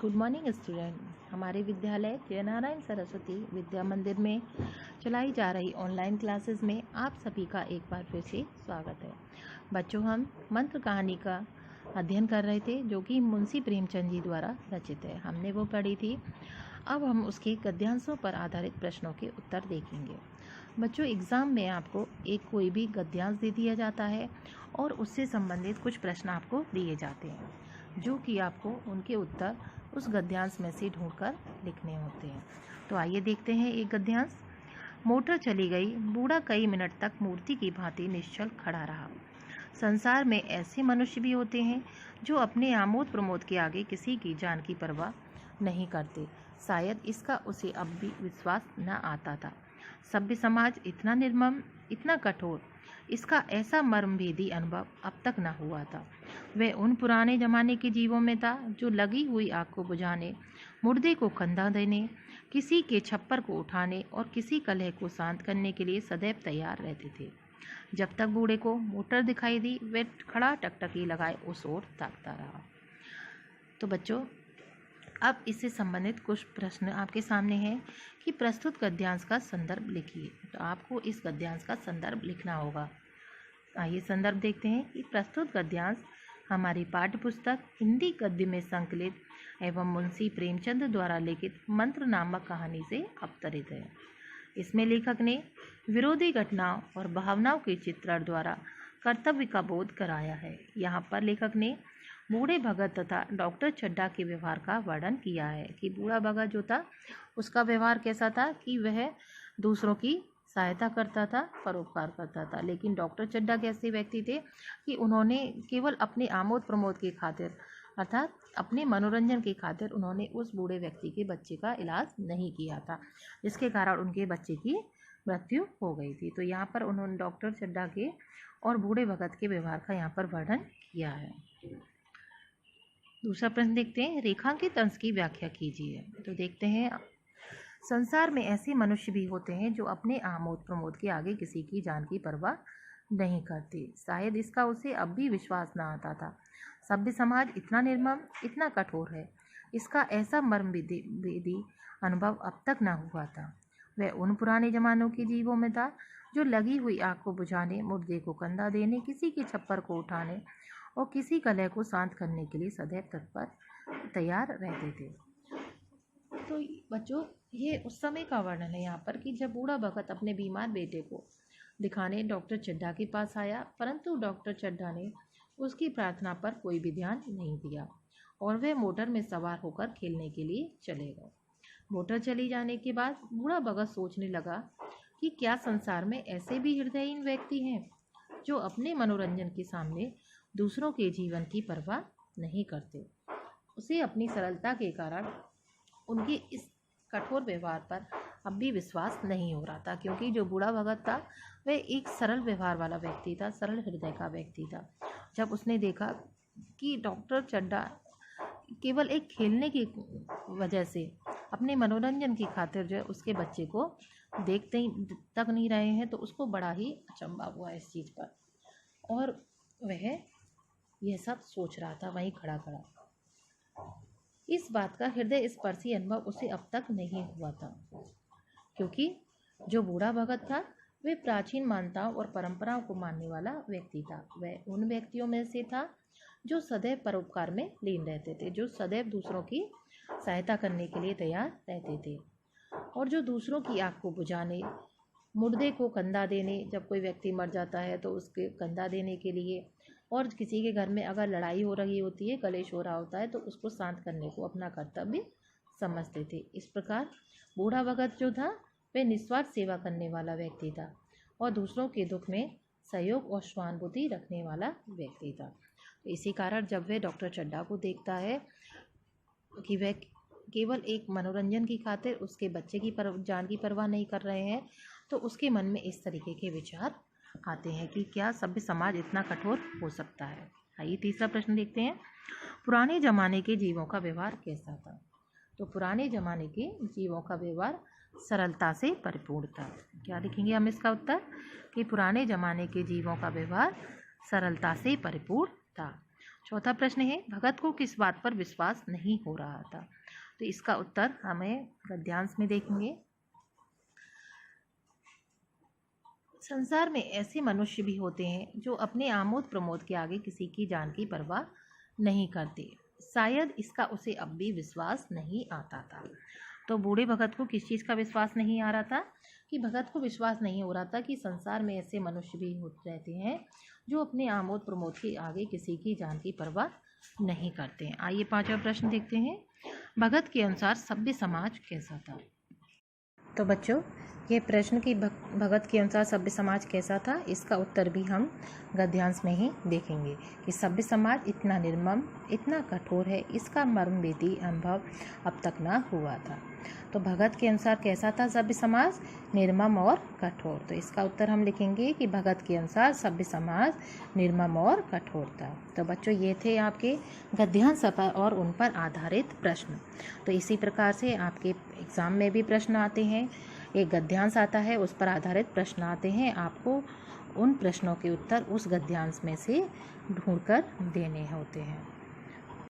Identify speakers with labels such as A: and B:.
A: Good morning student. हमारे विद्यालय जयनारायण सरस्वती विद्या मंदिर में चलाई जा रही ऑनलाइन क्लासेस में आप सभी का एक बार फिर से स्वागत है। बच्चों, हम मंत्र कहानी का अध्ययन कर रहे थे जो कि मुंशी प्रेमचंद जी द्वारा रचित है। हमने वो पढ़ी थी। अब हम उसके गद्यांशों पर आधारित प्रश्नों के उत्तर देखेंगे। बच्चों, एग्ज़ाम में आपको एक कोई भी गद्यांश दे दिया जाता है और उससे संबंधित कुछ प्रश्न आपको दिए जाते हैं जो कि आपको उनके उत्तर उस गद्यांश में से ढूंढकर लिखने होते हैं। तो आइए देखते हैं एक गद्यांश। मोटर चली गई, बूढ़ा कई मिनट तक मूर्ति की भांति निश्चल खड़ा रहा। संसार में ऐसे मनुष्य भी होते हैं जो अपने आमोद प्रमोद के आगे किसी की जान की परवाह नहीं करते। शायद इसका उसे अब भी विश्वास न आता था। सभ्य समाज इतना निर्मम, इतना कठोर, इसका ऐसा मर्मभेदी अनुभव अब तक न हुआ था। वह उन पुराने जमाने के जीवों में था जो लगी हुई आग को बुझाने, मुर्दे को कंधा देने, किसी के छप्पर को उठाने और किसी कलह को शांत करने के लिए सदैव तैयार रहते थे। जब तक बूढ़े को मोटर दिखाई दी, वह खड़ा टकटकी लगाए उस ओर ताकता रहा। तो बच्चों, अब इससे संबंधित कुछ प्रश्न आपके सामने हैं कि प्रस्तुत गद्यांश का संदर्भ लिखिए। तो आपको इस गद्यांश का संदर्भ लिखना होगा। आइए संदर्भ देखते हैं कि प्रस्तुत गद्यांश हमारी पाठ्य पुस्तक हिंदी गद्य में संकलित एवं मुंशी प्रेमचंद द्वारा लिखित मंत्र नामक कहानी से अवतरित है। इसमें लेखक ने विरोधी घटनाओं और भावनाओं के चित्रण द्वारा कर्तव्य का बोध कराया है। यहाँ पर लेखक ने बूढ़े भगत तथा डॉक्टर चड्ढा के व्यवहार का वर्णन किया है कि बूढ़ा भगत जो था उसका व्यवहार कैसा था कि वह दूसरों की सहायता करता था, परोपकार करता था। लेकिन डॉक्टर चड्ढा कैसे व्यक्ति थे कि उन्होंने केवल अपने आमोद प्रमोद की खातिर अर्थात अपने मनोरंजन की खातिर उन्होंने उस बूढ़े व्यक्ति के बच्चे का इलाज नहीं किया था, जिसके कारण उनके बच्चे की मृत्यु हो गई थी। तो यहाँ पर उन्होंने डॉक्टर चड्ढा के और बूढ़े भगत के व्यवहार का यहाँ पर वर्णन किया है। दूसरा प्रश्न देखते हैं, रेखांकित अंश की व्याख्या कीजिए। तो देखते हैं, संसार में ऐसे मनुष्य भी होते हैं जो अपने आमोद प्रमोद के आगे किसी की जान की परवाह नहीं करते। शायद इसका उसे अब भी विश्वास न आता था। सभ्य समाज इतना निर्मम, इतना कठोर है, इसका ऐसा मर्मभेदी अनुभव अब तक न हुआ था। वह उन पुराने जमानों के जीवों में था जो लगी हुई आग को बुझाने, मुर्दे को कंधा देने, किसी के छप्पर को उठाने और किसी कलह को शांत करने के लिए सदैव तत्पर तैयार रहते थे। तो बच्चों, ये उस समय का वर्णन है यहाँ पर कि जब बूढ़ा भगत अपने बीमार बेटे को दिखाने डॉक्टर चड्ढा के पास आया, परंतु डॉक्टर चड्ढा ने उसकी प्रार्थना पर कोई भी ध्यान नहीं दिया और वह मोटर में सवार होकर खेलने के लिए चले गए। मोटर चली जाने के बाद बूढ़ा भगत सोचने लगा कि क्या संसार में ऐसे भी हृदयहीन व्यक्ति हैं जो अपने मनोरंजन के सामने दूसरों के जीवन की परवाह नहीं करते। उसे अपनी सरलता के कारण उनके इस कठोर व्यवहार पर अब भी विश्वास नहीं हो रहा था, क्योंकि जो बूढ़ा भगत था वह एक सरल व्यवहार वाला व्यक्ति था, सरल हृदय का व्यक्ति था। जब उसने देखा कि डॉक्टर चड्ढा केवल एक खेलने की वजह से अपने मनोरंजन की खातिर जो है उसके बच्चे को देखते ही तक नहीं रहे हैं, तो उसको बड़ा ही अचंभा हुआ इस चीज़ पर और वह यह सब सोच रहा था वहीं खड़ा खड़ा। इस बात का हृदय स्पर्शी अनुभव उसे अब तक नहीं हुआ था, क्योंकि जो बूढ़ा भगत था वह प्राचीन मान्यताओं और परंपराओं को मानने वाला व्यक्ति था। वह उन व्यक्तियों में से था जो सदैव परोपकार में लीन रहते थे, जो सदैव दूसरों की सहायता करने के लिए तैयार रहते थे और जो दूसरों की आग को बुझाने, मुर्दे को कंधा देने, जब कोई व्यक्ति मर जाता है तो उसके कंधा देने के लिए, और किसी के घर में अगर लड़ाई हो रही होती है, कलेश हो रहा होता है, तो उसको शांत करने को अपना कर्तव्य समझते थे। इस प्रकार बूढ़ा भगत जो था वह निस्वार्थ सेवा करने वाला व्यक्ति था और दूसरों के दुख में सहयोग और सहानुभूति रखने वाला व्यक्ति था। तो इसी कारण जब वह डॉक्टर चड्ढा को देखता है कि वह केवल एक मनोरंजन की खातिर उसके बच्चे की जान की परवाह नहीं कर रहे हैं, तो उसके मन में इस तरीके के विचार आते हैं कि क्या सभ्य समाज इतना कठोर हो सकता है। आइए तीसरा प्रश्न देखते हैं, पुराने जमाने के जीवों का व्यवहार कैसा था। तो पुराने जमाने के जीवों का व्यवहार सरलता से परिपूर्ण था। क्या लिखेंगे हम इसका उत्तर कि पुराने जमाने के जीवों का व्यवहार सरलता से परिपूर्ण था। चौथा प्रश्न है, भगत को किस बात पर विश्वास नहीं हो रहा था? तो इसका उत्तर हमें गद्यांश में देखेंगे। संसार में ऐसे मनुष्य भी होते हैं जो अपने आमोद प्रमोद के आगे किसी की जान की परवाह नहीं करते। शायद इसका उसे अब भी विश्वास नहीं आता था। तो बूढ़े भगत को किस चीज़ का विश्वास नहीं आ रहा था? कि भगत को विश्वास नहीं हो रहा था कि संसार में ऐसे मनुष्य भी होते रहते हैं जो अपने आमोद प्रमोद के आगे किसी की जान की परवाह नहीं करते हैं। आइए पांचवा प्रश्न देखते हैं। भगत के अनुसार सभ्य समाज कैसा था? तो बच्चों, ये प्रश्न कि भगत के अनुसार सभ्य समाज कैसा था, इसका उत्तर भी हम गद्यांश में ही देखेंगे कि सभ्य समाज इतना निर्मम, इतना कठोर है, इसका मर्मभेदी अनुभव अब तक ना हुआ था। तो भगत के अनुसार कैसा था सभ्य समाज? निर्मम और कठोर। तो इसका उत्तर हम लिखेंगे कि भगत के अनुसार सभ्य समाज निर्मम और कठोर था। तो बच्चों, ये थे आपके गद्यांश और उन पर आधारित प्रश्न। तो इसी प्रकार से आपके एग्ज़ाम में भी प्रश्न आते हैं, एक गद्यांश आता है, उस पर आधारित प्रश्न आते हैं। आपको उन प्रश्नों के उत्तर उस गद्यांश में से ढूंढकर देने होते हैं।